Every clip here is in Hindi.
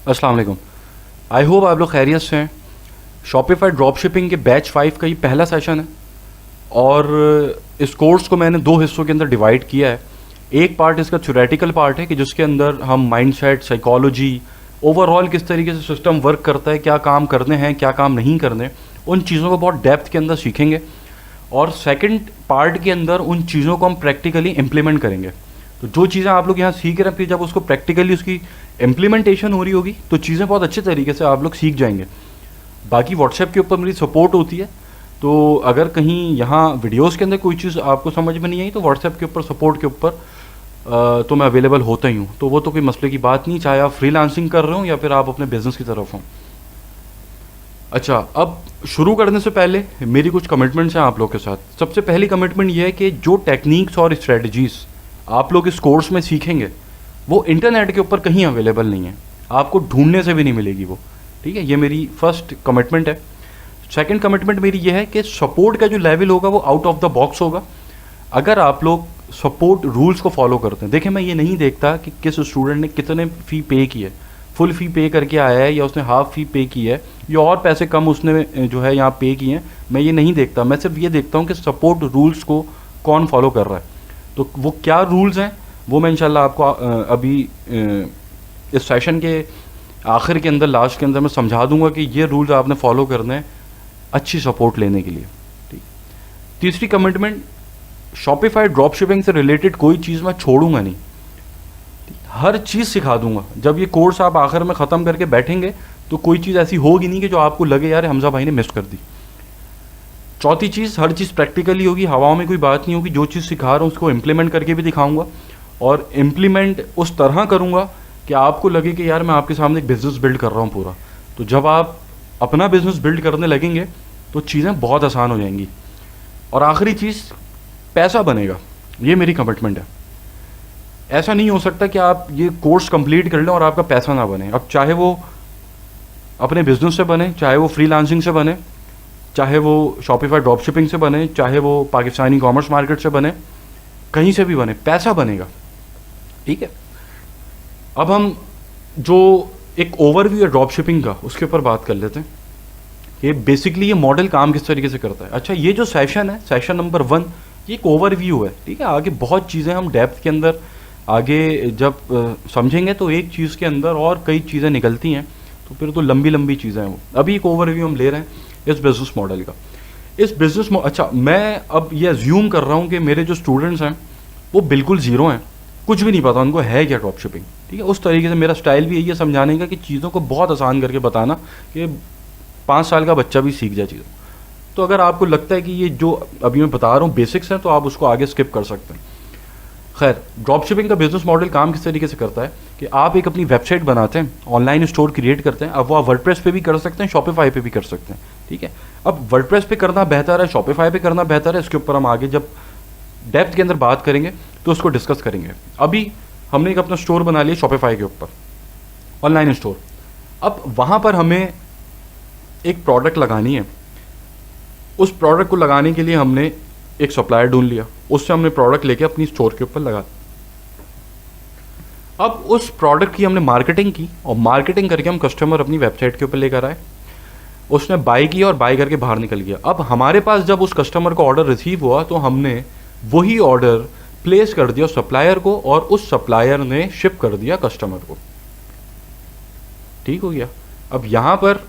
अस्सलाम वालेकुम। आई होप आप लोग खैरियत से हैं। शॉपिफाई ड्रॉप शिपिंग के बैच 5 का ये पहला सेशन है और इस कोर्स को मैंने दो हिस्सों के अंदर डिवाइड किया है। एक पार्ट इसका थ्योरेटिकल पार्ट है कि जिसके अंदर हम माइंडसेट, साइकोलॉजी, ओवरऑल किस तरीके से सिस्टम वर्क करता है, क्या काम करने हैं, क्या काम नहीं करने, उन चीज़ों को बहुत डेप्थ के अंदर सीखेंगे। और सेकंड पार्ट के अंदर उन चीज़ों को हम प्रैक्टिकली इम्प्लीमेंट करेंगे। तो जो चीज़ें आप लोग यहाँ सीख रहे हैं, फिर जब उसको प्रैक्टिकली उसकी इम्प्लीमेंटेशन हो रही होगी तो चीज़ें बहुत अच्छे तरीके से आप लोग सीख जाएंगे। बाकी व्हाट्सएप के ऊपर मेरी सपोर्ट होती है, तो अगर कहीं यहाँ वीडियोस के अंदर कोई चीज़ आपको समझ में नहीं आई तो व्हाट्सएप के ऊपर सपोर्ट के ऊपर तो मैं अवेलेबल होता ही हूँ। तो वो तो कोई मसले की बात नहीं, चाहे आप फ्रीलांसिंग कर रहे हो या फिर आप अपने बिजनेस की तरफ हों। अच्छा, अब शुरू करने से पहले मेरी कुछ कमिटमेंट्स हैं आप लोग के साथ। सबसे पहली कमिटमेंट ये है कि जो टेक्निक्स और स्ट्रेटजीज़ आप लोग इस कोर्स में सीखेंगे वो इंटरनेट के ऊपर कहीं अवेलेबल नहीं है, आपको ढूंढने से भी नहीं मिलेगी वो। ठीक है, ये मेरी फर्स्ट कमिटमेंट है। सेकंड कमिटमेंट मेरी ये है कि सपोर्ट का जो लेवल होगा वो आउट ऑफ द बॉक्स होगा। अगर आप लोग सपोर्ट रूल्स को फॉलो करते हैं, देखिए मैं ये नहीं देखता कि किस स्टूडेंट ने कितने फ़ी पे की है, फुल फ़ी पे करके आया है या उसने हाफ फ़ी पे की है या और पैसे कम उसने जो है यहाँ पे किए हैं, मैं ये नहीं देखता। मैं सिर्फ ये देखता हूँ कि सपोर्ट रूल्स को कौन फॉलो कर रहा है। तो वो क्या रूल्स हैं वो मैं इंशाल्लाह आपको अभी इस सेशन के आखिर के अंदर, लास्ट के अंदर मैं समझा दूंगा कि ये रूल्स आपने फॉलो करने हैं अच्छी सपोर्ट लेने के लिए। ठीक। तीसरी कमिटमेंट, शॉपिफाई ड्रॉप शिपिंग से रिलेटेड कोई चीज़ मैं छोड़ूंगा नहीं, हर चीज़ सिखा दूंगा। जब ये कोर्स आप आखिर में ख़त्म करके बैठेंगे तो कोई चीज़ ऐसी होगी नहीं कि जो आपको लगे यार हमजा भाई ने मिस कर दी। चौथी चीज़, हर चीज़ प्रैक्टिकली होगी, हवाओं में कोई बात नहीं होगी। जो चीज़ सिखा रहा हूँ उसको इम्प्लीमेंट करके भी दिखाऊंगा और इम्प्लीमेंट उस तरह करूँगा कि आपको लगे कि यार मैं आपके सामने एक बिज़नेस बिल्ड कर रहा हूँ पूरा। तो जब आप अपना बिज़नेस बिल्ड करने लगेंगे तो चीज़ें बहुत आसान हो जाएंगी। और आखिरी चीज़, पैसा बनेगा, ये मेरी कमिटमेंट है। ऐसा नहीं हो सकता कि आप ये कोर्स कंप्लीट कर लें और आपका पैसा ना बने। अब चाहे वो अपने बिजनेस से बने, चाहे वो फ्रीलांसिंग से बने, चाहे वो शॉपिफाई ड्रॉप शिपिंग से बने, चाहे वो पाकिस्तानी कॉमर्स मार्केट से बने, कहीं से भी बने, पैसा बनेगा। ठीक है, अब हम जो एक ओवरव्यू है ड्रॉप शिपिंग का उसके ऊपर बात कर लेते हैं कि बेसिकली ये मॉडल काम किस तरीके से करता है। अच्छा, ये जो सेशन है, सेशन नंबर 1, ये एक ओवरव्यू है। ठीक है, आगे बहुत चीज़ें हम डेप्थ के अंदर आगे जब समझेंगे तो एक चीज़ के अंदर और कई चीज़ें निकलती हैं, तो फिर तो लंबी लंबी चीज़ें हैं वो। अभी एक ओवरव्यू हम ले रहे हैं इस बिज़नेस मॉडल का। अच्छा, मैं अब ये अज्यूम कर रहा हूँ कि मेरे जो स्टूडेंट्स हैं वो बिल्कुल ज़ीरो हैं, कुछ भी नहीं पता उनको है क्या ड्रॉप शिपिंग। ठीक है, उस तरीके से मेरा स्टाइल भी यही है समझाने का कि चीज़ों को बहुत आसान करके बताना कि 5 साल का बच्चा भी सीख जाए चीज़ों। तो अगर आपको लगता है कि ये जो अभी मैं बता रहा हूँ बेसिक्स हैं तो आप उसको आगे स्किप कर सकते हैं। खैर, ड्रॉप शिपिंग का बिजनेस मॉडल काम किस तरीके से करता है कि आप एक अपनी वेबसाइट बनाते हैं, ऑनलाइन स्टोर क्रिएट करते हैं। अब वो आप वर्डप्रेस पे भी कर सकते हैं, शॉपिफाई पे भी कर सकते हैं। ठीक है, अब वर्डप्रेस पे करना बेहतर है, शॉपिफाई पे करना बेहतर है, इसके ऊपर हम आगे जब डेप्थ के अंदर बात करेंगे तो उसको डिस्कस करेंगे। अभी हमने एक अपना स्टोर बना लिया शॉपिफाई के ऊपर, ऑनलाइन स्टोर। अब वहाँ पर हमें एक प्रोडक्ट लगानी है। उस प्रोडक्ट को लगाने के लिए हमने एक सप्लायर ढूंढ लिया, उससे हमने प्रोडक्ट लेके अपनी स्टोर के ऊपर लगा। अब उस प्रोडक्ट की हमने मार्केटिंग की और मार्केटिंग करके हम कस्टमर अपनी वेबसाइट के ऊपर लेकर आए। उसने बाय किया और बाय करके बाहर निकल गया। अब हमारे पास जब उस कस्टमर का ऑर्डर रिसीव हुआ तो हमने वही ऑर्डर प्लेस कर दिया सप्लायर को और उस सप्लायर ने शिप कर दिया कस्टमर को। ठीक हो गया। अब यहाँ पर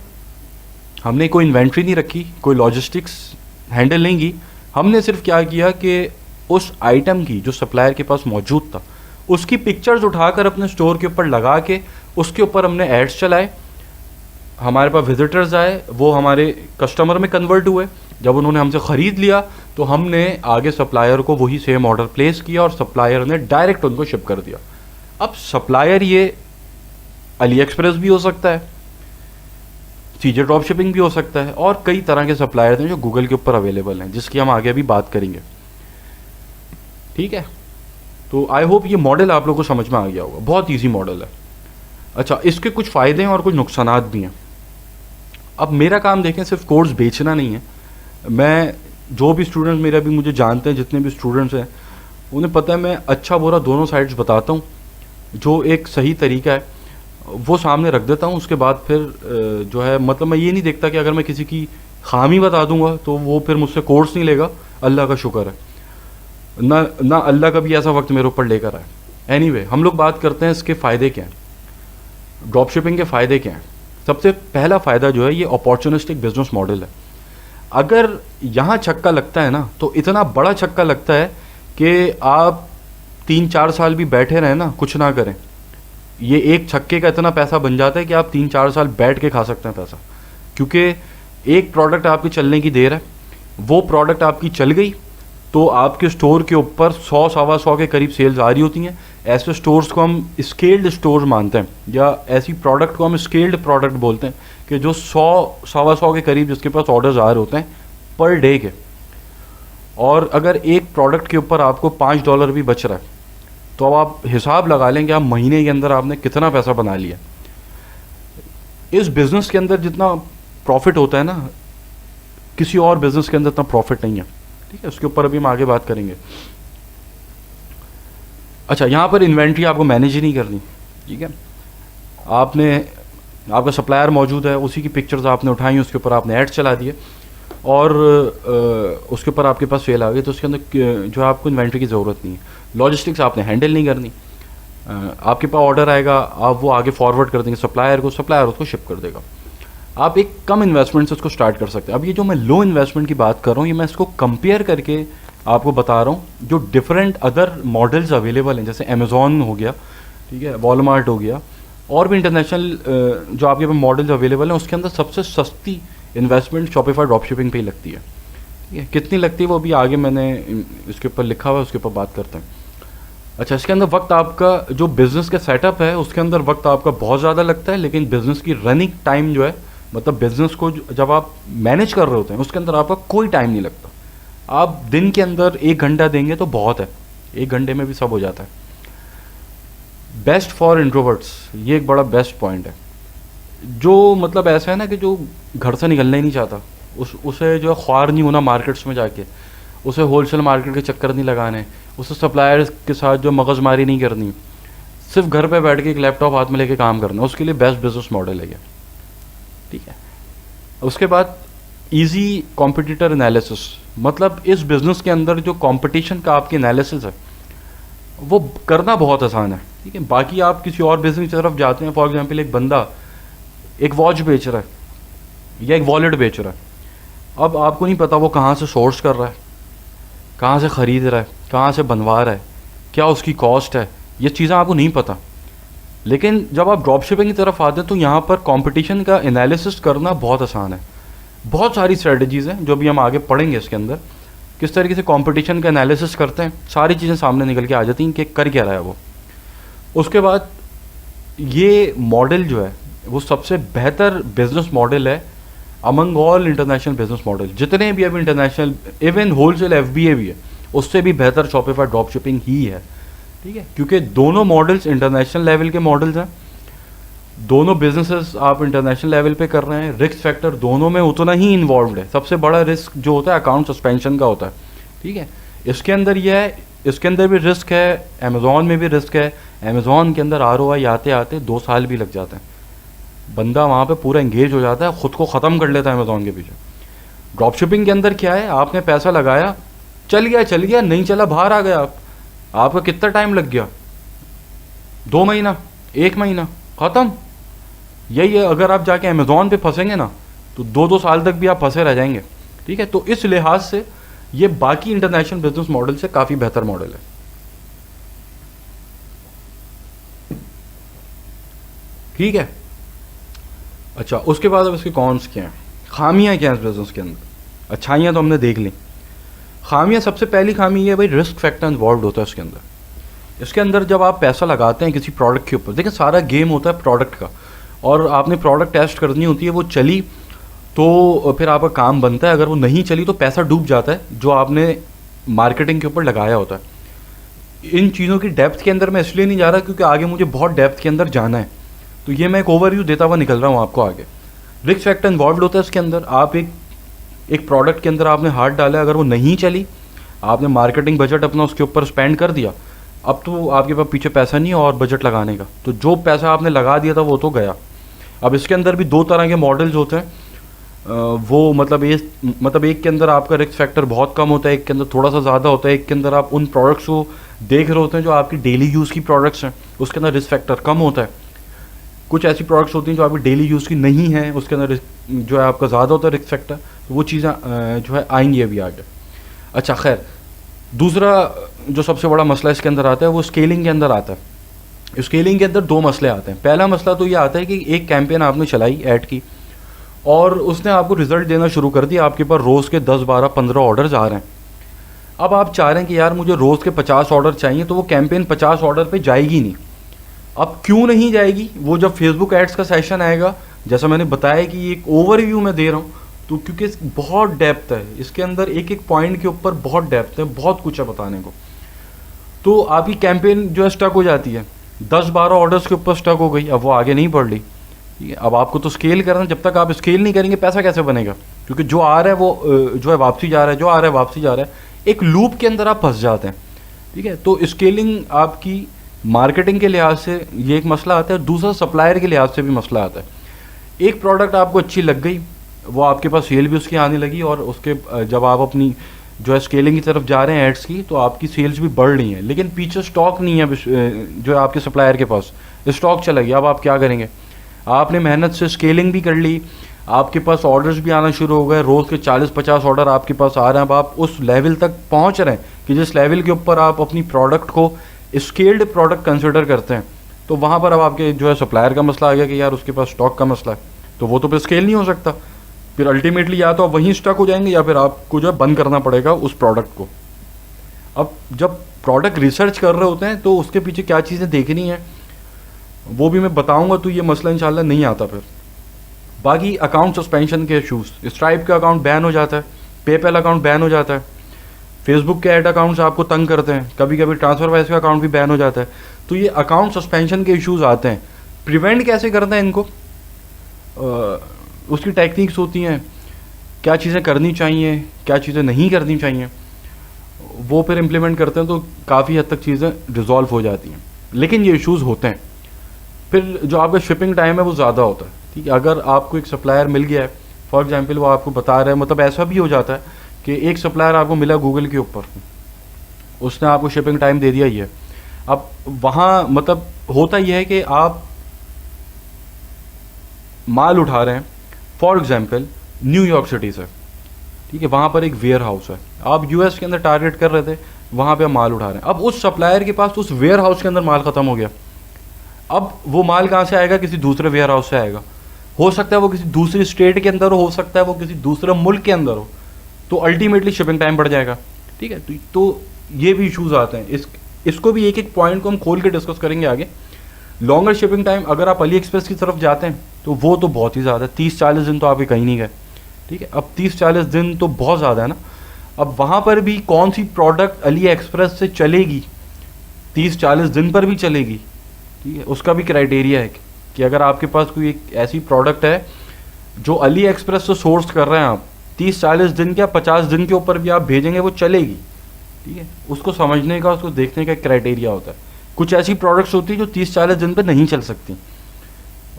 हमने कोई इन्वेंट्री नहीं रखी, कोई लॉजिस्टिक्स हैंडल नहीं की। हमने सिर्फ क्या किया कि उस आइटम की जो सप्लायर के पास मौजूद था उसकी पिक्चर्स उठाकर अपने स्टोर के ऊपर लगा के उसके ऊपर हमने एड्स चलाए। हमारे पास विजिटर्स आए, वो हमारे कस्टमर में कन्वर्ट हुए। जब उन्होंने हमसे ख़रीद लिया तो हमने आगे सप्लायर को वही सेम ऑर्डर प्लेस किया और सप्लायर ने डायरेक्ट उनको शिप कर दिया। अब सप्लायर ये अली एक्सप्रेस भी हो सकता है, सीजे ड्रॉप शिपिंग भी हो सकता है और कई तरह के सप्लायर हैं जो गूगल के ऊपर अवेलेबल हैं, जिसकी हम आगे भी बात करेंगे। ठीक है, तो आई होप ये मॉडल आप लोगों को समझ में आ गया होगा, बहुत इजी मॉडल है। अच्छा, इसके कुछ फ़ायदे हैं और कुछ नुकसानात भी हैं। अब मेरा काम देखें, सिर्फ कोर्स बेचना नहीं है। मैं जो भी स्टूडेंट्स मेरे अभी मुझे जानते हैं, जितने भी स्टूडेंट्स हैं उन्हें पता है मैं अच्छा बुरा दोनों साइड्स बताता हूँ, जो एक सही तरीका है। वो सामने रख देता हूँ। उसके बाद फिर जो है मतलब मैं ये नहीं देखता कि अगर मैं किसी की खामी बता दूंगा तो वो फिर मुझसे कोर्स नहीं लेगा। अल्लाह का शुक्र है, ना ना अल्लाह का भी ऐसा वक्त मेरे ऊपर लेकर आए। एनीवे, हम लोग बात करते हैं इसके फ़ायदे क्या हैं, ड्रॉप शिपिंग के फ़ायदे क्या हैं। सबसे पहला फ़ायदा जो है ये अपॉर्चुनिस्टिक बिजनेस मॉडल है। अगर यहाँ छक्का लगता है ना तो इतना बड़ा छक्का लगता है कि आप 3-4 साल भी बैठे रहें ना, कुछ ना करें, ये एक छक्के का इतना पैसा बन जाता है कि आप 3-4 साल बैठ के खा सकते हैं पैसा। क्योंकि एक प्रोडक्ट आपकी चलने की देर है, वो प्रोडक्ट आपकी चल गई तो आपके स्टोर के ऊपर 100-125 के करीब सेल्स आ रही होती हैं। ऐसे स्टोर्स को हम स्केल्ड स्टोर्स मानते हैं, या ऐसी प्रोडक्ट को हम स्केल्ड प्रोडक्ट बोलते हैं कि जो 100-125 के करीब जिसके पास ऑर्डर्स आ रहे होते हैं पर डे के। और अगर एक प्रोडक्ट के ऊपर आपको $5 भी बच रहा है तो अब आप हिसाब लगा लें कि आप महीने के अंदर आपने कितना पैसा बना लिया। इस बिज़नेस के अंदर जितना प्रॉफिट होता है ना, किसी और बिज़नेस के अंदर इतना प्रॉफिट नहीं है। ठीक है, उसके ऊपर अभी हम आगे बात करेंगे। अच्छा, यहाँ पर इन्वेंट्री आपको मैनेज ही नहीं करनी। ठीक है, आपने आपका सप्लायर मौजूद है, उसी की पिक्चर्स आपने उठाई, उसके ऊपर आपने ऐड चला दिए और उसके ऊपर आपके पास सेल आ गई, तो उसके अंदर जो है आपको इन्वेंट्री की ज़रूरत नहीं है। लॉजिस्टिक्स आपने हैंडल नहीं करनी। आपके पास ऑर्डर आएगा, आप वो आगे फॉरवर्ड कर देंगे सप्लायर को, सप्लायर उसको शिप कर देगा। आप एक कम इन्वेस्टमेंट से उसको स्टार्ट कर सकते हैं। अब ये जो मैं लो इन्वेस्टमेंट की बात कर रहा हूँ, ये मैं इसको कंपेयर करके आपको बता रहा हूँ जो डिफरेंट अदर मॉडल्स अवेलेबल हैं, जैसे अमेज़ॉन हो गया, ठीक है, वॉलमार्ट हो गया, और भी इंटरनेशनल जो आपके पास मॉडल्स अवेलेबल हैं, उसके अंदर सबसे सस्ती इन्वेस्टमेंट शॉपिफाई ड्रॉप शिपिंग पे ही लगती है। ठीक है, कितनी लगती है वो भी आगे मैंने इसके ऊपर लिखा हुआ है, उसके ऊपर बात करते हैं। अच्छा, इसके अंदर वक्त आपका जो बिज़नेस का सेटअप है उसके अंदर वक्त आपका बहुत ज़्यादा लगता है, लेकिन बिज़नेस की रनिंग टाइम जो है, मतलब बिज़नेस को जब आप मैनेज कर रहे होते हैं उसके अंदर आपका कोई टाइम नहीं लगता। आप दिन के अंदर 1 घंटा देंगे तो बहुत है, 1 घंटे में भी सब हो जाता है। बेस्ट फॉर इंट्रोवर्ट्स, ये एक बड़ा बेस्ट पॉइंट है। जो मतलब ऐसा है ना कि जो घर से निकलना ही नहीं चाहता, उसे जो है ख्वार नहीं होना मार्केट्स में जाके, उसे होलसेल मार्केट के चक्कर नहीं लगाने, उसे सप्लायर्स के साथ जो मगजमारी नहीं करनी, सिर्फ घर पे बैठ के एक लैपटॉप हाथ में लेके काम करना, उसके लिए बेस्ट बिजनेस मॉडल है ये। ठीक है, उसके बाद इजी कॉम्पिटिटर एनालिसिस, मतलब इस बिज़नेस के अंदर जो कंपटीशन का आपकी एनालिसिस है वो करना बहुत आसान है। ठीक है, बाकी आप किसी और बिजनेस की तरफ जाते हैं, फॉर एग्जांपल एक बंदा एक वॉच बेच रहा है या एक वॉलेट बेच रहा है, अब आपको नहीं पता वो कहाँ से सोर्स कर रहा है, कहाँ से ख़रीद रहा है, कहाँ से बनवा रहा है, क्या उसकी कॉस्ट है, ये चीज़ें आपको नहीं पता। लेकिन जब आप ड्रॉप शिपिंग की तरफ आते हैं तो यहाँ पर कंपटीशन का एनालिसिस करना बहुत आसान है। बहुत सारी स्ट्रेटजीज़ हैं जो भी हम आगे पढ़ेंगे इसके अंदर, किस तरीके से कंपटीशन का एनालिसिस करते हैं, सारी चीज़ें सामने निकल के आ जाती हैं कि कर क्या रहा है वो। उसके बाद ये मॉडल जो है वो सबसे बेहतर बिजनेस मॉडल है among all international business model, जितने भी अभी इंटरनेशनल, इवन होलसेल FBA भी है, उससे भी बेहतर शॉपिफाई ड्रॉप शिपिंग ही है। ठीक है, क्योंकि दोनों मॉडल्स इंटरनेशनल लेवल के मॉडल्स हैं, दोनों बिजनेसेस आप इंटरनेशनल लेवल पे कर रहे हैं, रिस्क फैक्टर दोनों में उतना ही इन्वॉल्व है। सबसे बड़ा रिस्क जो होता है अकाउंट सस्पेंशन का होता है। ठीक है, इसके अंदर यह है, इसके अंदर भी रिस्क है, अमेज़ॉन में भी रिस्क है। अमेज़ॉन के अंदर ROI आते आते 2 साल भी लग जाते हैं, बंदा वहाँ पे पूरा एंगेज हो जाता है, ख़ुद को ख़त्म कर लेता है अमेज़ॉन के पीछे। ड्रॉप शिपिंग के अंदर क्या है, आपने पैसा लगाया, चल गया, नहीं चला बाहर आ गया, आपका कितना टाइम लग गया, 2 महीना, 1 महीना, ख़त्म। यही है, अगर आप जाके अमेज़ॉन पे फंसेंगे ना तो 2-2 साल तक भी आप फंसे रह जाएंगे। ठीक है, तो इस लिहाज से ये बाकी इंटरनेशनल बिजनेस मॉडल से काफ़ी बेहतर मॉडल है। ठीक है, अच्छा, उसके बाद अब इसके कॉन्स क्या हैं, खामियां क्या हैं इस बिजनेस के अंदर। अच्छाइयाँ तो हमने देख ली, खामियां, सबसे पहली खामी ये है भाई, रिस्क फैक्टर इन्वॉल्व होता है इसके अंदर। इसके अंदर जब आप पैसा लगाते हैं किसी प्रोडक्ट के ऊपर, देखिए सारा गेम होता है प्रोडक्ट का, और आपने प्रोडक्ट टेस्ट करनी होती है, वो चली तो फिर आपका काम बनता है, अगर वो नहीं चली तो पैसा डूब जाता है जो आपने मार्केटिंग के ऊपर लगाया होता है। इन चीज़ों की डेप्थ के अंदर मैं इसलिए नहीं जा रहा क्योंकि आगे मुझे बहुत डेप्थ के अंदर जाना है, तो ये मैं एक ओवरव्यू देता हुआ निकल रहा हूँ आपको आगे। रिस्क फैक्टर इन्वॉल्व होता है इसके अंदर। आप एक प्रोडक्ट के अंदर आपने हाथ डाला, अगर वो नहीं चली, आपने मार्केटिंग बजट अपना उसके ऊपर स्पेंड कर दिया, अब तो आपके पास पीछे पैसा नहीं है और बजट लगाने का, तो जो पैसा आपने लगा दिया था वो तो गया। अब इसके अंदर भी दो तरह के मॉडल्स होते हैं। वो मतलब एक के अंदर आपका रिस्क फैक्टर बहुत कम होता है, एक के अंदर थोड़ा सा ज़्यादा होता है। एक के अंदर आप उन प्रोडक्ट्स को देख रहे होते हैं जो आपकी डेली यूज़ की प्रोडक्ट्स हैं, उसके अंदर रिस्क फैक्टर कम होता है। कुछ ऐसी प्रोडक्ट्स होती हैं जो आपकी डेली यूज़ की नहीं है, उसके अंदर जो है आपका ज़्यादा होता है रिस्क फैक्टर। तो वो चीज़ें जो है आएंगी अभी आगे। अच्छा खैर, दूसरा जो सबसे बड़ा मसला इसके अंदर आता है वो स्केलिंग के अंदर आता है। स्केलिंग के अंदर दो मसले आते हैं। पहला मसला तो ये आता है कि एक कैंपेन आपने चलाई ऐड की और उसने आपको रिजल्ट देना शुरू कर दिया, आपके पास रोज़ के 10 12 15 ऑर्डर्स आ रहे हैं। अब आप चाह रहे हैं कि यार मुझे रोज़ के 50 ऑर्डर चाहिए, तो वो कैंपेन 50 ऑर्डर पे जाएगी नहीं। अब क्यों नहीं जाएगी? वो जब फेसबुक एड्स का सेशन आएगा, जैसा मैंने बताया कि एक ओवरव्यू मैं दे रहा हूँ, तो क्योंकि बहुत डेप्थ है इसके अंदर, एक एक पॉइंट के ऊपर बहुत डेप्थ है, बहुत कुछ है बताने को। तो आपकी कैंपेन जो है स्टक हो जाती है, 10 12 ऑर्डर्स के ऊपर स्टक हो गई, अब वो आगे नहीं बढ़ रही। ठीक है, अब आपको तो स्केल करना है, जब तक आप स्केल नहीं करेंगे पैसा कैसे बनेगा? क्योंकि जो आ रहा है वो जो है वापसी जा रहा है, जो आ रहा है वापसी जा रहा है, एक लूप के अंदर आप फंस जाते हैं। ठीक है, तो स्केलिंग आपकी मार्केटिंग के लिहाज से ये एक मसला आता है, दूसरा सप्लायर के लिहाज से भी मसला आता है। एक प्रोडक्ट आपको अच्छी लग गई, वो आपके पास सेल भी उसकी आने लगी, और उसके जब आप अपनी जो है स्केलिंग की तरफ जा रहे हैं एड्स की, तो आपकी सेल्स भी बढ़ रही हैं, लेकिन पीछे स्टॉक नहीं है जो है आपके सप्लायर के पास, स्टॉक चला गया। अब आप क्या करेंगे? आपने मेहनत से स्केलिंग भी कर ली, आपके पास ऑर्डर्स भी आना शुरू हो गए, रोज़ के 40-50 ऑर्डर आपके पास आ रहे हैं। अब आप उस लेवल तक पहुंच रहे हैं कि जिस लेवल के ऊपर आप अपनी प्रोडक्ट को स्केल्ड प्रोडक्ट कंसिडर करते हैं, तो वहाँ पर अब आपके जो है सप्लायर का मसला आ गया कि यार उसके पास स्टॉक का मसला है, तो वो तो फिर स्केल नहीं हो सकता। फिर अल्टीमेटली या तो आप वहीं स्टक हो जाएंगे या फिर आपको जो है बंद करना पड़ेगा उस प्रोडक्ट को। अब जब प्रोडक्ट रिसर्च कर रहे होते हैं तो उसके पीछे क्या चीज़ें देखनी है वो भी मैं बताऊंगा, तो ये मसला इंशाल्लाह नहीं आता फिर। बाकी अकाउंट सस्पेंशन के इशूज़, स्ट्राइप का अकाउंट बैन हो जाता है, पेपैल अकाउंट बैन हो जाता है, फेसबुक के ऐड अकाउंट्स आपको तंग करते हैं, कभी कभी ट्रांसफरवाइज का अकाउंट भी बैन हो जाता है। तो ये अकाउंट सस्पेंशन के इश्यूज़ आते हैं। प्रिवेंट कैसे करते हैं इनको? उसकी टेक्निक्स होती हैं, क्या चीज़ें करनी चाहिए, क्या चीज़ें नहीं करनी चाहिए, वो फिर इम्प्लीमेंट करते हैं तो काफ़ी हद तक चीज़ें रिजॉल्व हो जाती हैं। लेकिन ये इश्यूज़ होते हैं। फिर जो आपका शिपिंग टाइम है वो ज़्यादा होता है। ठीक है, अगर आपको एक सप्लायर मिल गया है, फॉर एग्जांपल वो आपको बता रहा है, मतलब ऐसा भी हो जाता है कि एक सप्लायर आपको मिला गूगल के ऊपर, उसने आपको शिपिंग टाइम दे दिया ही है। अब वहाँ मतलब होता यह है कि आप माल उठा रहे हैं, फॉर एग्जांपल न्यूयॉर्क सिटी से, ठीक है, वहाँ पर एक वेयर हाउस है, आप यूएस के अंदर टारगेट कर रहे थे, वहाँ पे आप माल उठा रहे हैं। अब उस सप्लायर के पास उस वेयर हाउस के अंदर माल ख़त्म हो गया। अब वो माल कहाँ से आएगा? किसी दूसरे वेयर हाउस से आएगा। हो सकता है वो किसी दूसरी स्टेट के अंदर हो सकता है वो किसी दूसरे मुल्क के अंदर हो, तो अल्टीमेटली शिपिंग टाइम बढ़ जाएगा। ठीक है, तो ये भी इशूज़ आते हैं। इसको भी एक एक पॉइंट को हम खोल के डिस्कस करेंगे आगे। लॉन्गर शिपिंग टाइम, अगर आप अली एक्सप्रेस की तरफ जाते हैं तो वो तो बहुत ही ज़्यादा, 30-40 दिन तो आपके कहीं नहीं गए। ठीक है, अब 30-40 दिन तो बहुत ज़्यादा है ना। अब वहाँ पर भी कौन सी प्रोडक्ट अली एक्सप्रेस से चलेगी, 30-40 दिन पर भी चलेगी। ठीक है, उसका भी क्राइटेरिया है कि अगर आपके पास कोई एक ऐसी प्रोडक्ट है जो अली एक्सप्रेस से सोर्स कर रहे हैं आप, 30-40 दिन क्या 50 दिन के ऊपर भी आप भेजेंगे वो चलेगी। ठीक है, उसको समझने का, उसको देखने का क्राइटेरिया होता है। कुछ ऐसी प्रोडक्ट्स होती है जो 30-40 दिन पर नहीं चल सकती,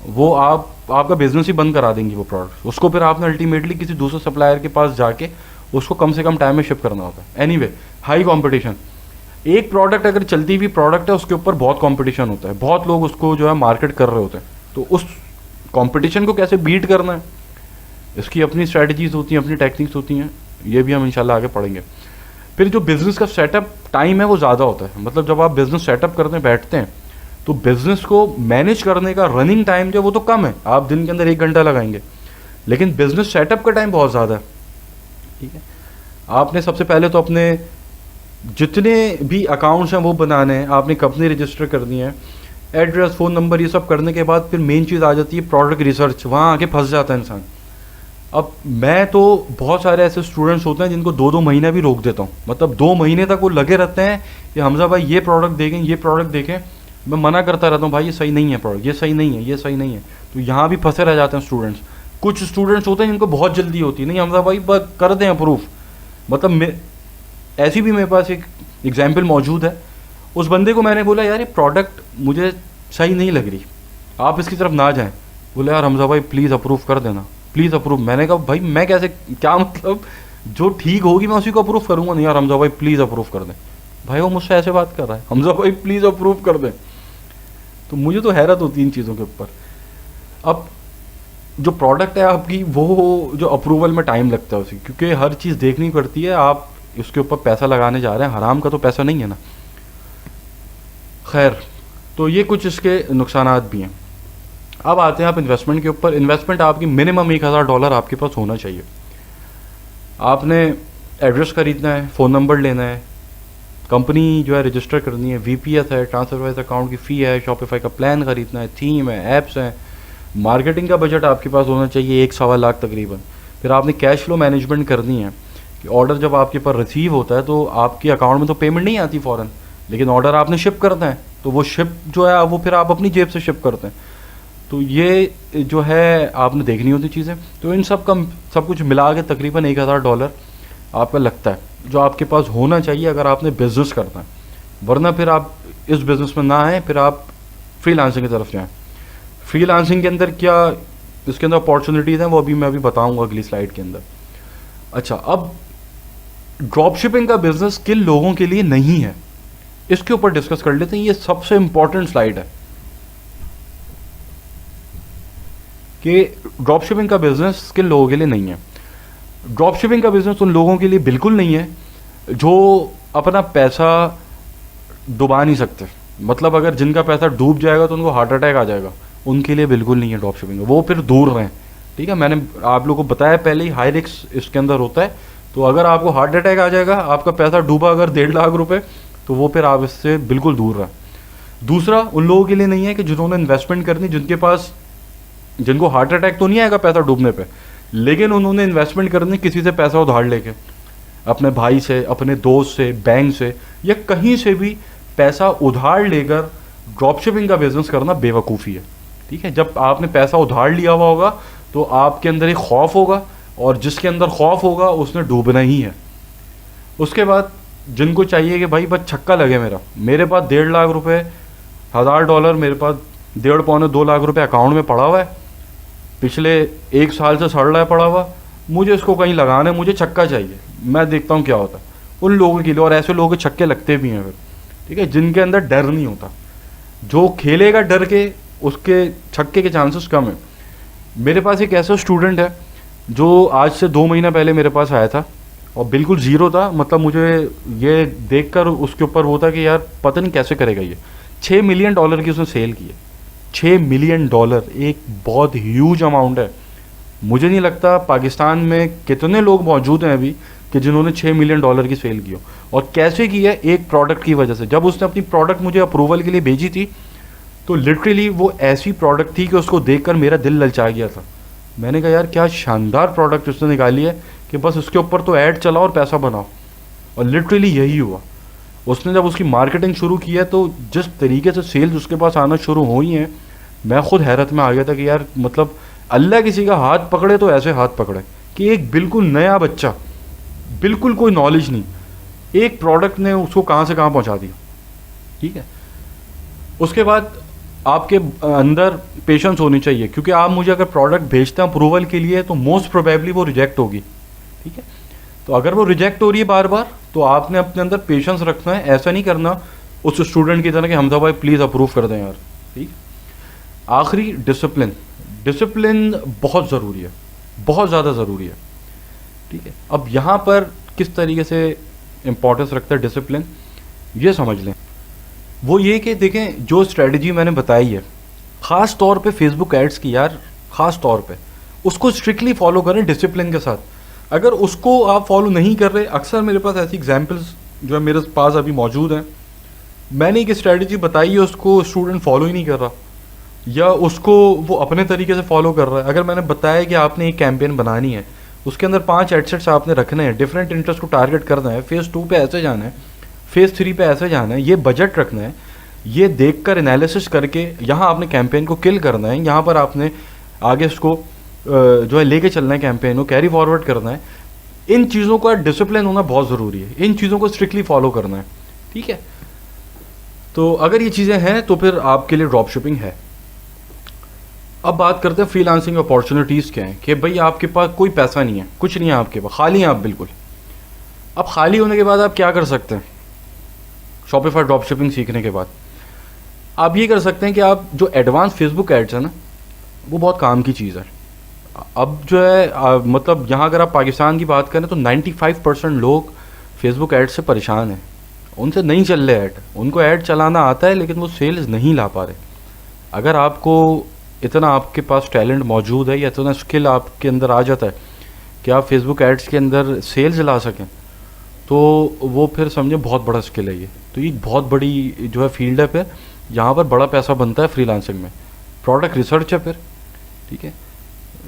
वो आपका बिजनेस ही बंद करा देंगी वो प्रोडक्ट। उसको फिर आपने अल्टीमेटली किसी दूसरे सप्लायर के पास जाके उसको कम से कम टाइम में शिप करना होता है। Anyway, high competition. एक प्रोडक्ट अगर चलती हुई प्रोडक्ट है उसके ऊपर बहुत कंपटीशन होता है, बहुत लोग उसको जो है मार्केट कर रहे होते हैं, तो उस कंपटीशन को कैसे बीट करना है, इसकी अपनी स्ट्रैटेजीज होती हैं, अपनी टेक्निक्स होती हैं, ये भी हम इंशाल्लाह आगे पढ़ेंगे। फिर जो बिज़नेस का सेटअप टाइम है वो ज़्यादा होता है, मतलब जब आप बिज़नेस सेटअप करने बैठते हैं तो बिज़नेस को मैनेज करने का रनिंग टाइम जो वो तो कम है, आप दिन के अंदर 1 घंटा लगाएंगे, लेकिन बिज़नेस सेटअप का टाइम बहुत ज़्यादा है। ठीक है, आपने सबसे पहले तो अपने जितने भी अकाउंट्स हैं वो बनाने हैं, आपने कंपनी रजिस्टर करनी है, एड्रेस, फ़ोन नंबर, ये सब करने के बाद फिर मेन चीज़ आ जाती है प्रोडक्ट रिसर्च। वहाँ आके फंस जाता है इंसान। अब मैं तो बहुत सारे ऐसे स्टूडेंट्स होते हैं जिनको 2-2 महीना भी रोक देता हूँ, मतलब 2 महीने तक वो लगे रहते हैं कि हमजा भाई ये प्रोडक्ट देखें, ये प्रोडक्ट देखें। मैं मना करता रहता हूँ भाई ये सही नहीं है प्रोडक्ट, ये सही नहीं है, ये सही नहीं है, तो यहाँ भी फंसे रह जाते हैं स्टूडेंट्स। कुछ स्टूडेंट्स होते हैं जिनको बहुत जल्दी होती है, नहीं हमजा भाई बस कर दें अप्रूव। मतलब ऐसी भी मेरे पास एक एग्जाम्पल मौजूद है, उस बंदे को मैंने बोला यार ये प्रोडक्ट मुझे सही नहीं लग रही, आप इसकी तरफ ना जाएं। बोला यार हमजा भाई प्लीज़ अप्रूव कर देना, प्लीज़ अप्रूव। मैंने कहा भाई मैं कैसे, क्या मतलब, जो ठीक होगी मैं उसी को अप्रूव करूँगा। नहीं यार हमजा भाई प्लीज़ अप्रूव कर दें। भाई वो मुझसे ऐसे बात कर रहा है, हमजा भाई प्लीज़ अप्रूव कर दें। तो मुझे तो हैरत होती है इन चीज़ों के ऊपर। अब जो प्रोडक्ट है आपकी, वो जो अप्रूवल में टाइम लगता है उसी, क्योंकि हर चीज़ देखनी पड़ती है, आप उसके ऊपर पैसा लगाने जा रहे हैं, हराम का तो पैसा नहीं है ना। खैर, तो ये कुछ इसके नुकसानात भी हैं। अब आते हैं आप इन्वेस्टमेंट के ऊपर। इन्वेस्टमेंट आपकी मिनिमम $1000 आपके पास होना चाहिए। आपने एड्रेस खरीदना है, फ़ोन नंबर लेना है, कंपनी जो है रजिस्टर करनी है, VPS है, ट्रांसफर वाइज अकाउंट की फ़ी है, शॉपिफाई का प्लान खरीदना है, थीम है, ऐप्स हैं, मार्केटिंग का बजट आपके पास होना चाहिए 1-1.25 लाख तकरीबन। फिर आपने कैश फ्लो मैनेजमेंट करनी है कि ऑर्डर जब आपके पास रिसीव होता है तो आपके अकाउंट में तो पेमेंट नहीं आती फ़ौरन, लेकिन ऑर्डर आपने शिप करना है, तो वो शिप जो है वो फिर आप अपनी जेब से शिप करते हैं। तो ये जो है आपने देखनी होती चीज़ें। तो इन सब का सब कुछ मिला के तकरीबन $1000 आपका लगता है, जो आपके पास होना चाहिए अगर आपने बिज़नेस करना है। वरना फिर आप इस बिज़नेस में ना आएँ, फिर आप फ्रीलांसिंग की तरफ जाएँ। फ्रीलांसिंग के अंदर क्या इसके अंदर अपॉर्चुनिटीज़ हैं, वो अभी मैं बताऊँगा अगली स्लाइड के अंदर। अच्छा, अब ड्रॉप शिपिंग का बिज़नेस किन लोगों के लिए नहीं है, इसके ऊपर डिस्कस कर लेते हैं। ये सबसे इम्पॉर्टेंट स्लाइड है कि ड्रॉप शिपिंग का बिज़नेस किन लोगों के लिए नहीं है। ड्रॉप शिपिंग का बिज़नेस उन लोगों के लिए बिल्कुल नहीं है जो अपना पैसा डुबा नहीं सकते। मतलब अगर जिनका पैसा डूब जाएगा तो उनको हार्ट अटैक आ जाएगा, उनके लिए बिल्कुल नहीं है ड्रॉप शिपिंग। वो फिर दूर रहें, ठीक है। मैंने आप लोगों को बताया पहले ही, हाई रिस्क इसके अंदर होता है। तो अगर आपको हार्ट अटैक आ जाएगा, आपका पैसा डूबा अगर 1.5 लाख रुपए, तो वो फिर आप इससे बिल्कुल दूर रहें। दूसरा, उन लोगों के लिए नहीं है कि जिन्होंने इन्वेस्टमेंट करनी, जिनके पास, जिनको हार्ट अटैक तो नहीं आएगा पैसा डूबने पे, लेकिन उन्होंने इन्वेस्टमेंट करनी किसी से पैसा उधार लेके, अपने भाई से, अपने दोस्त से, बैंक से, या कहीं से भी पैसा उधार लेकर ड्रॉप शिपिंग का बिजनेस करना बेवकूफ़ी है, ठीक है। जब आपने पैसा उधार लिया हुआ होगा तो आपके अंदर एक खौफ होगा, और जिसके अंदर खौफ होगा उसने डूबना ही है। उसके बाद जिनको चाहिए कि भाई बस छक्का लगे, मेरे पास 1.5 लाख रुपए, $1000 मेरे पास 1.5-2 लाख रुपए अकाउंट में पड़ा हुआ है, पिछले 1 साल से सड़ रहा है पड़ा हुआ, मुझे इसको कहीं लगाना है, मुझे छक्का चाहिए, मैं देखता हूँ क्या होता है। उन लोगों के लिए, और ऐसे लोगों के छक्के लगते भी हैं फिर, ठीक है, जिनके अंदर डर नहीं होता। जो खेलेगा डर के, उसके छक्के के चांसेस कम है। मेरे पास एक ऐसा स्टूडेंट है जो आज से 2 महीना पहले मेरे पास आया था और बिल्कुल ज़ीरो था। मतलब मुझे ये देखकर उसके ऊपर वो था कि यार पता नहीं कैसे करेगा ये। $6 मिलियन की उसने सेल की है। $6 मिलियन, एक बहुत ह्यूज अमाउंट है। मुझे नहीं लगता पाकिस्तान में कितने लोग मौजूद हैं अभी कि जिन्होंने $6 मिलियन की सेल की हो। और कैसे की है? एक प्रोडक्ट की वजह से। जब उसने अपनी प्रोडक्ट मुझे अप्रूवल के लिए भेजी थी तो लिटरली वो ऐसी प्रोडक्ट थी कि उसको देखकर मेरा दिल ललचा गया था। मैंने कहा यार क्या शानदार प्रोडक्ट उसने निकाली है कि बस उसके ऊपर तो ऐड चलाओ और पैसा बनाओ। और लिटरली यही हुआ। उसने जब उसकी मार्केटिंग शुरू की है तो जिस तरीके से सेल्स उसके पास आना शुरू हुई हैं, मैं खुद हैरत में आ गया था कि यार मतलब अल्लाह किसी का हाथ पकड़े तो ऐसे हाथ पकड़े कि एक बिल्कुल नया बच्चा, बिल्कुल कोई नॉलेज नहीं, एक प्रोडक्ट ने उसको कहाँ से कहाँ पहुँचा दिया, ठीक है। उसके बाद आपके अंदर पेशेंस होनी चाहिए, क्योंकि आप मुझे अगर प्रोडक्ट भेजते हैं अप्रूवल के लिए तो मोस्ट प्रोबेबली वो रिजेक्ट होगी, ठीक है। तो अगर वो रिजेक्ट हो रही है बार बार तो आपने अपने अंदर पेशेंस रखना है। ऐसा नहीं करना उस स्टूडेंट की तरह कि हमजा भाई प्लीज़ अप्रूव कर दें यार, ठीक। आखिरी, डिसिप्लिन। डिसिप्लिन बहुत ज़रूरी है, बहुत ज़्यादा ज़रूरी है, ठीक है। अब यहाँ पर किस तरीके से इम्पोर्टेंस रखता है डिसिप्लिन, ये समझ लें। वो ये कि देखें जो स्ट्रेटजी मैंने बताई है, ख़ास तौर पे फेसबुक एड्स की यार, ख़ास तौर पे उसको स्ट्रिक्टली फॉलो करें डिसिप्लिन के साथ। अगर उसको आप फॉलो नहीं कर रहे, अक्सर मेरे पास ऐसी एग्जांपल्स जो है मेरे पास अभी मौजूद हैं, मैंने एक स्ट्रेटजी बताई है, उसको स्टूडेंट फॉलो ही नहीं कर रहा या उसको वो अपने तरीके से फॉलो कर रहा है। अगर मैंने बताया कि आपने एक कैंपेन बनानी है, उसके अंदर 5 एडसेट्स आपने रखने हैं, डिफरेंट इंटरेस्ट को टारगेट करना है, फेज़ 2 पे ऐसे जाना है, फेज़ 3 पे ऐसे जाना है, ये बजट रखना है, ये देखकर एनालिसिस करके यहाँ आपने कैंपेन को किल करना है, यहाँ पर आपने आगे इसको जो है लेके चलना है, कैंपेन को कैरी फॉरवर्ड करना है। इन चीज़ों का डिसिप्लिन होना बहुत ज़रूरी है, इन चीज़ों को स्ट्रिक्टली फॉलो करना है, ठीक है। तो अगर ये चीज़ें हैं तो फिर आपके लिए ड्रॉप शिपिंग है। अब बात करते हैं फ्रीलांसिंग अपॉर्चुनिटीज़ क्या हैं, कि भाई आपके पास कोई पैसा नहीं है, कुछ नहीं है आपके पास, खाली हैं आप बिल्कुल। अब खाली होने के बाद आप क्या कर सकते हैं? शॉपिफाई ड्रॉप शिपिंग सीखने के बाद आप ये कर सकते हैं कि आप जो एडवांस फेसबुक एड्स है ना, वो बहुत काम की चीज़ है। अब जो है मतलब यहाँ अगर आप पाकिस्तान की बात करें तो 95% लोग फेसबुक ऐड से परेशान हैं, उनसे नहीं चल रहे ऐड, उनको ऐड चलाना आता है लेकिन वो सेल्स नहीं ला पा रहे। अगर आपको इतना आपके पास टैलेंट मौजूद है या इतना स्किल आपके अंदर आ जाता है कि आप फेसबुक एड्स के अंदर सेल्स ला सकें, तो वो फिर समझे बहुत बड़ा स्किल है ये। तो ये बहुत बड़ी जो है फील्ड है, फिर यहाँ पर बड़ा पैसा बनता है फ्रीलांसिंग में। प्रोडक्ट रिसर्च है फिर, ठीक है,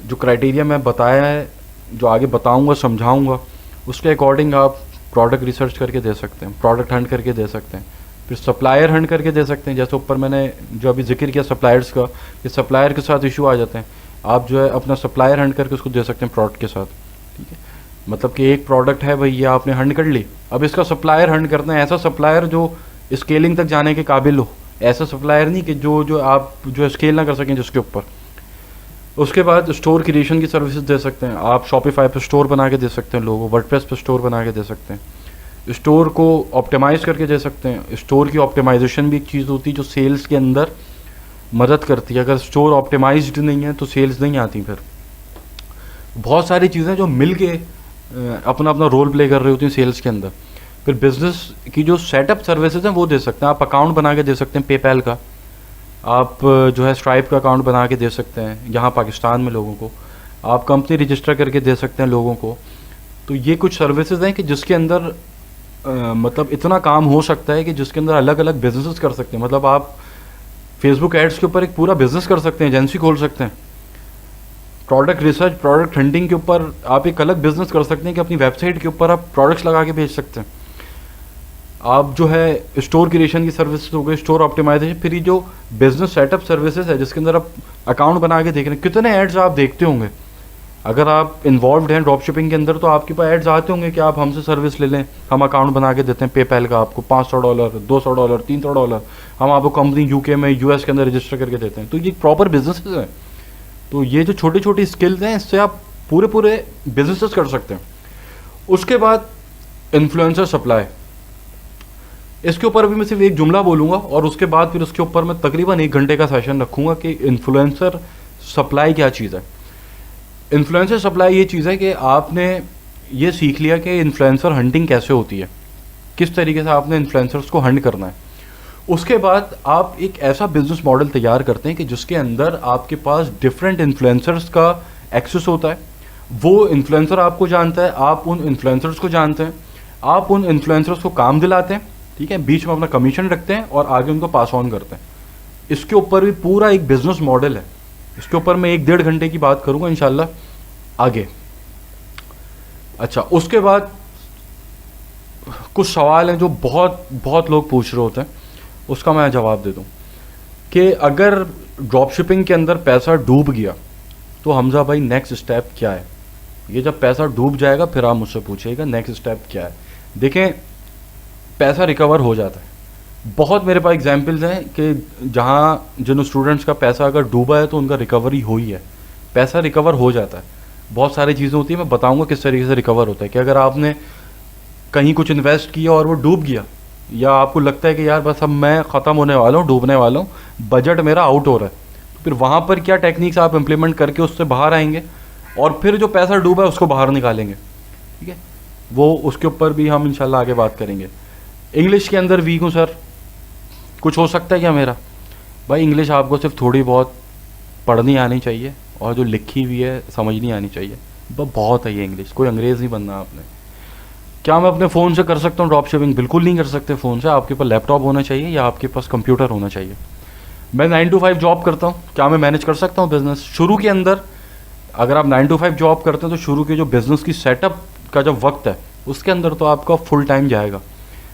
जो क्राइटेरिया मैं बताया है, जो आगे बताऊंगा समझाऊंगा, उसके अकॉर्डिंग आप प्रोडक्ट रिसर्च करके दे सकते हैं, प्रोडक्ट हंट करके दे सकते हैं, फिर सप्लायर हंट करके दे सकते हैं। जैसे ऊपर मैंने जो अभी जिक्र किया सप्लायर्स का, ये सप्लायर के साथ इशू आ जाते हैं, आप जो है अपना सप्लायर हंट करके उसको दे सकते हैं प्रोडक्ट के साथ, ठीक है। मतलब कि एक प्रोडक्ट है भाई, ये आपने हंट कर ली, अब इसका सप्लायर हंट करना है, ऐसा सप्लायर जो स्केलिंग तक जाने के काबिल हो, ऐसा सप्लायर नहीं कि जो आप जो स्केल ना कर सकें जिसके ऊपर। उसके बाद स्टोर क्रिएशन की सर्विसेज दे सकते हैं आप, शॉपिफाई पे स्टोर बना के दे सकते हैं लोगों को, वर्डप्रेस पे स्टोर बना के दे सकते हैं, स्टोर को ऑप्टिमाइज़ करके दे सकते हैं। स्टोर की ऑप्टिमाइजेशन भी एक चीज़ होती है जो सेल्स के अंदर मदद करती है। अगर स्टोर ऑप्टिमाइज्ड नहीं है तो सेल्स नहीं आती। फिर बहुत सारी चीज़ें जो मिल के अपना अपना रोल प्ले कर रही होती हैं सेल्स के अंदर। फिर बिजनेस की जो सेटअप सर्विसेज हैं वो दे सकते हैं आप, अकाउंट बना के दे सकते हैं पेपैल का, आप जो है स्ट्राइप का अकाउंट बना के दे सकते हैं यहाँ पाकिस्तान में लोगों को, आप कंपनी रजिस्टर करके दे सकते हैं लोगों को। तो ये कुछ सर्विसेज हैं कि जिसके अंदर मतलब इतना काम हो सकता है कि जिसके अंदर अलग अलग बिजनेसेस कर सकते हैं। मतलब आप फेसबुक एड्स के ऊपर एक पूरा बिजनेस कर सकते हैं, एजेंसी खोल सकते हैं। प्रोडक्ट रिसर्च, प्रोडक्ट हंटिंग के ऊपर आप एक अलग बिजनेस कर सकते हैं कि अपनी वेबसाइट के ऊपर आप प्रोडक्ट्स लगा के बेच सकते हैं। आप जो है स्टोर क्रिएशन की सर्विसेज हो गई, स्टोर ऑप्टिमाइजेशन, फिर ये जो बिजनेस सेटअप सर्विसेज है जिसके अंदर आप अकाउंट बना के देख रहे हैं। कितने एड्स आप देखते होंगे, अगर आप इन्वॉल्व हैं ड्रॉप शिपिंग के अंदर तो आपके पास एड्स आते होंगे कि आप हमसे सर्विस ले लें, हम अकाउंट बना के देते हैं पेपैल का, आपको $500, $200, $300, हम आपको कंपनी यूके में यूएस के अंदर रजिस्टर करके देते हैं। तो ये प्रॉपर बिजनेस है। तो ये जो छोटी छोटी स्किल्स हैं इससे आप पूरे पूरे बिजनेसेस कर सकते हैं। उसके बाद इन्फ्लुएंसर सप्लाई, इसके ऊपर अभी मैं सिर्फ एक जुमला बोलूँगा और उसके बाद फिर उसके ऊपर मैं तकरीबन 1 घंटे का सेशन रखूँगा कि इन्फ्लुएंसर सप्लाई क्या चीज़ है। इन्फ्लुएंसर सप्लाई ये चीज़ है कि आपने ये सीख लिया कि इन्फ्लुएंसर हंटिंग कैसे होती है, किस तरीके से आपने इन्फ्लुएंसर्स को हंट करना है। उसके बाद आप एक ऐसा बिजनेस मॉडल तैयार करते हैं कि जिसके अंदर आपके पास डिफरेंट इन्फ्लुएंसर्स का एक्सेस होता है। वो इन्फ्लुएंसर आपको जानता है, आप उन इन्फ्लुएंसर्स को जानते हैं, आप उन इन्फ्लुएंसर्स को काम दिलाते हैं, ठीक है, बीच में अपना कमीशन रखते हैं और आगे उनको पास ऑन करते हैं। इसके ऊपर भी पूरा एक बिजनेस मॉडल है। इसके ऊपर मैं 1-1.5 घंटे की बात करूंगा इंशाल्लाह आगे। अच्छा, उसके बाद कुछ सवाल हैं जो बहुत बहुत लोग पूछ रहे होते हैं, उसका मैं जवाब दे दूं कि अगर ड्रॉप शिपिंग के अंदर पैसा डूब गया तो हमजा भाई नेक्स्ट स्टेप क्या है। ये जब पैसा डूब जाएगा फिर आप मुझसे पूछिएगा नेक्स्ट स्टेप क्या है। देखें, पैसा रिकवर हो जाता है। बहुत मेरे पास एग्जांपल्स हैं कि जहाँ जिन स्टूडेंट्स का पैसा अगर डूबा है तो उनका रिकवरी हुई है, पैसा रिकवर हो जाता है। बहुत सारी चीज़ें होती हैं, मैं बताऊंगा किस तरीके से रिकवर होता है। कि अगर आपने कहीं कुछ इन्वेस्ट किया और वो डूब गया, या आपको लगता है कि यार बस अब मैं ख़त्म होने वाला हूँ, डूबने वाला हूँ, बजट मेरा आउट हो रहा है, तो फिर वहाँ पर क्या टेक्निक्स आप इम्प्लीमेंट करके उससे बाहर आएंगे और फिर जो पैसा डूबा है उसको बाहर निकालेंगे, ठीक है। वो उसके ऊपर भी हम इंशाल्लाह आगे बात करेंगे। इंग्लिश के अंदर वीक हूँ सर, कुछ हो सकता है क्या मेरा? भाई इंग्लिश आपको सिर्फ थोड़ी बहुत पढ़नी आनी चाहिए और जो लिखी हुई है समझनी आनी चाहिए, बहुत है ये इंग्लिश। कोई अंग्रेज़ नहीं बनना आपने। क्या मैं अपने फ़ोन से कर सकता हूँ ड्रॉप शिपिंग? बिल्कुल नहीं कर सकते फ़ोन से। आपके पास लैपटॉप होना चाहिए या आपके पास कंप्यूटर होना चाहिए। मैं 9 to 5 जॉब करता हूँ, क्या मैं मैनेज कर सकता हूँ बिज़नेस? शुरू के अंदर अगर आप 9 to 5 जॉब करते हैं तो शुरू के जो बिज़नेस की सेटअप का जो वक्त है उसके अंदर तो आपका फुल टाइम जाएगा।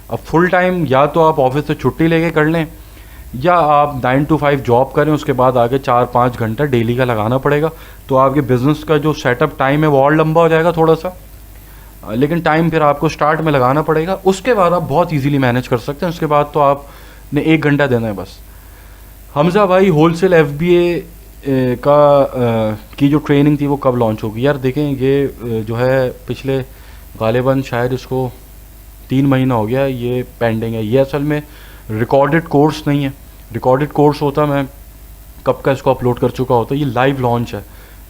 अब फुल टाइम या तो आप ऑफिस से छुट्टी लेके कर लें या आप 9 to 5 जॉब करें, उसके बाद आगे 4-5 घंटा डेली का लगाना पड़ेगा। तो आपके बिज़नेस का जो सेटअप टाइम है वो और लंबा हो जाएगा थोड़ा सा, लेकिन टाइम फिर आपको स्टार्ट में लगाना पड़ेगा। उसके बाद आप बहुत इजीली मैनेज कर सकते हैं। उसके बाद तो आप ने 1 घंटा देना है बस। हमज़ा भाई होलसेल FBA का की जो ट्रेनिंग थी वो कब लॉन्च होगी यार? देखें ये जो है पिछले गालिबन शायद इसको 3 महीना हो गया ये पेंडिंग है। ये असल में रिकॉर्डेड कोर्स नहीं है। रिकॉर्डेड कोर्स होता मैं कब का इसको अपलोड कर चुका होता। ये लाइव लॉन्च है,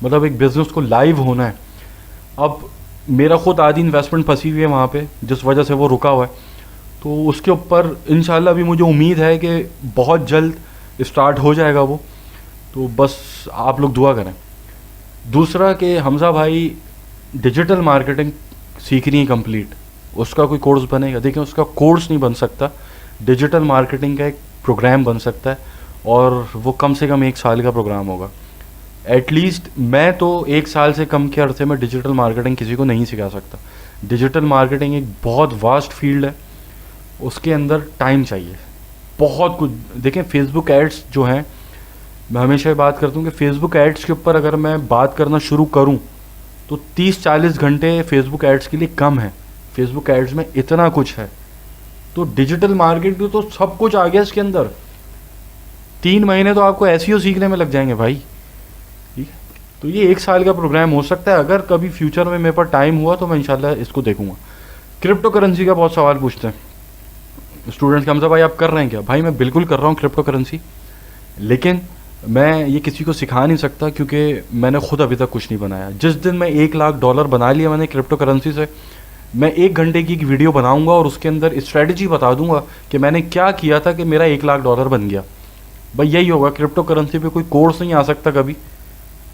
मतलब एक बिज़नेस को लाइव होना है। अब मेरा खुद आधी इन्वेस्टमेंट फंसी हुई है वहाँ पे, जिस वजह से वो रुका हुआ है। तो उसके ऊपर इंशाल्लाह भी मुझे उम्मीद है कि बहुत जल्द स्टार्ट हो जाएगा वो। तो बस आप लोग दुआ करें। दूसरा कि हमज़ा भाई डिजिटल मार्केटिंग सीखनी है कंप्लीट, उसका कोई कोर्स बनेगा? देखिए उसका कोर्स नहीं बन सकता, डिजिटल मार्केटिंग का एक प्रोग्राम बन सकता है, और वो कम से कम 1 साल का प्रोग्राम होगा एटलीस्ट। मैं तो 1 साल से कम के अरसे में डिजिटल मार्केटिंग किसी को नहीं सिखा सकता। डिजिटल मार्केटिंग एक बहुत वास्ट फील्ड है, उसके अंदर टाइम चाहिए बहुत कुछ। देखें फेसबुक एड्स जो हैं, मैं हमेशा ये बात करता हूँ कि फेसबुक एड्स के ऊपर अगर मैं बात करना शुरू करूँ तो 30-40 घंटे फेसबुक एड्स के लिए कम है। फेसबुक एड्स में इतना कुछ है, तो डिजिटल मार्केटिंग तो सब कुछ आ गया इसके अंदर। 3 महीने तो आपको SEO सीखने में लग जाएंगे भाई, ठीक है? तो ये 1 साल का प्रोग्राम हो सकता है। अगर कभी फ्यूचर में मेरे पास टाइम हुआ तो मैं इंशाल्लाह इसको देखूंगा। क्रिप्टो करेंसी का बहुत सवाल पूछते हैं स्टूडेंट्स के, हमजा भाई आप कर रहे हैं क्या? भाई मैं बिल्कुल कर रहा हूँ क्रिप्टो करेंसी, लेकिन मैं ये किसी को सिखा नहीं सकता क्योंकि मैंने खुद अभी तक कुछ नहीं बनाया। जिस दिन मैं $1 लाख बना लिया मैंने क्रिप्टो करेंसी से, मैं 1 घंटे की एक वीडियो बनाऊंगा और उसके अंदर स्ट्रेटजी बता दूंगा कि मैंने क्या किया था कि मेरा $1 लाख बन गया। भाई यही होगा, क्रिप्टो करेंसी पे कोई कोर्स नहीं आ सकता कभी।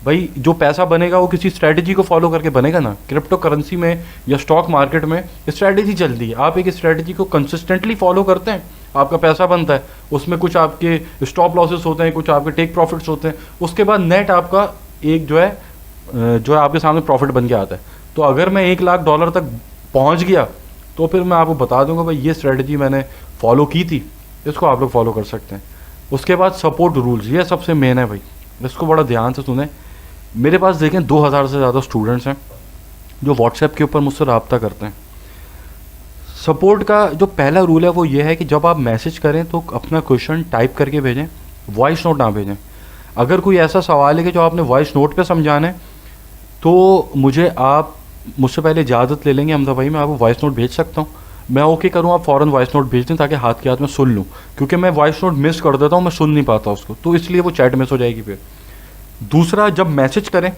भाई जो पैसा बनेगा वो किसी स्ट्रेटजी को फॉलो करके बनेगा ना। क्रिप्टो करेंसी में या स्टॉक मार्केट में स्ट्रेटजी चलती है, आप एक स्ट्रेटजी को कंसिस्टेंटली फॉलो करते हैं, आपका पैसा बनता है। उसमें कुछ आपके स्टॉप लॉसेस होते हैं, कुछ आपके टेक प्रॉफिट्स होते हैं, उसके बाद नेट आपका एक जो है आपके सामने प्रॉफिट बन के आता है। तो अगर मैं $1 लाख तक पहुंच गया तो फिर मैं आपको बता दूंगा भाई ये स्ट्रेटजी मैंने फॉलो की थी, इसको आप लोग फॉलो कर सकते हैं। उसके बाद सपोर्ट रूल्स, ये सबसे मेन है भाई, इसको बड़ा ध्यान से सुने। मेरे पास देखें 2000 से ज़्यादा स्टूडेंट्स हैं जो व्हाट्सएप के ऊपर मुझसे रब्ता करते हैं। सपोर्ट का जो पहला रूल है वो ये है कि जब आप मैसेज करें तो अपना क्वेश्चन टाइप करके भेजें, वॉइस नोट ना भेजें। अगर कोई ऐसा सवाल है कि जो आपने वॉइस नोट पे समझाना है तो मुझसे पहले इजाज़त ले लेंगे, हमजा भाई मैं आपको वॉइस नोट भेज सकता हूँ? मैं ओके करूँ आप फ़ौरन वॉइस नोट भेज दें ताकि हाथ के हाथ में सुन लूँ, क्योंकि मैं वॉइस नोट मिस कर देता हूँ, मैं सुन नहीं पाता उसको, तो इसलिए वो चैट मिस हो जाएगी फिर। दूसरा, जब मैसेज करें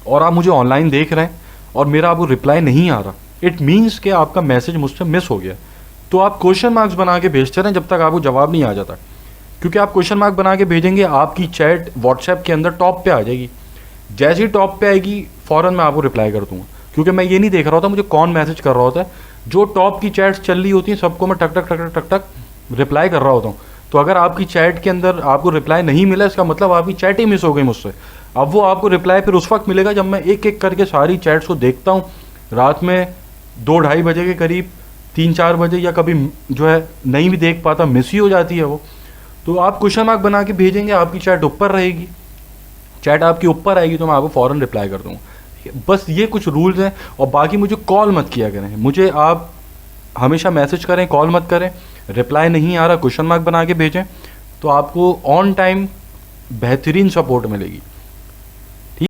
और आप मुझे ऑनलाइन देख रहे हैं और मेरा आपको रिप्लाई नहीं आ रहा, इट मीन्स कि आपका मैसेज मुझसे मिस हो गया। तो आप क्वेश्चन मार्क्स बना के भेजते रहें जब तक आपको जवाब नहीं आ जाता, क्योंकि आप क्वेश्चन मार्क बना के भेजेंगे आपकी चैट व्हाट्सएप के अंदर टॉप पे आ जाएगी। जैसे ही टॉप पे आएगी फ़ौरन मैं आपको रिप्लाई कर दूंगा, क्योंकि मैं ये नहीं देख रहा होता मुझे कौन मैसेज कर रहा होता है। जो टॉप की चैट्स चल रही होती हैं सबको मैं टक टक टक टक टक रिप्लाई कर रहा होता हूँ। तो अगर आपकी चैट के अंदर आपको रिप्लाई नहीं मिला, इसका मतलब आपकी चैट ही मिस हो गई मुझसे। अब वो आपको रिप्लाई फिर उस वक्त मिलेगा जब मैं एक एक करके सारी चैट्स को देखता हूँ, रात में 2-2:30 बजे के करीब, 3-4 बजे, या कभी जो है नहीं भी देख पाता, मिस ही हो जाती है वो। तो आप क्वेश्चन मार्क बना के भेजेंगे, आपकी चैट ऊपर रहेगी, चैट आपकी ऊपर आएगी तो मैं आपको फ़ौरन रिप्लाई कर दूँगा। बस ये कुछ रूल्स हैं, और बाकी मुझे कॉल मत किया करें, मुझे आप हमेशा मैसेज करें, कॉल मत करें। रिप्लाई नहीं आ रहा क्वेश्चन मार्क बना के भेजें तो आपको ऑन टाइम बेहतरीन सपोर्ट मिलेगी।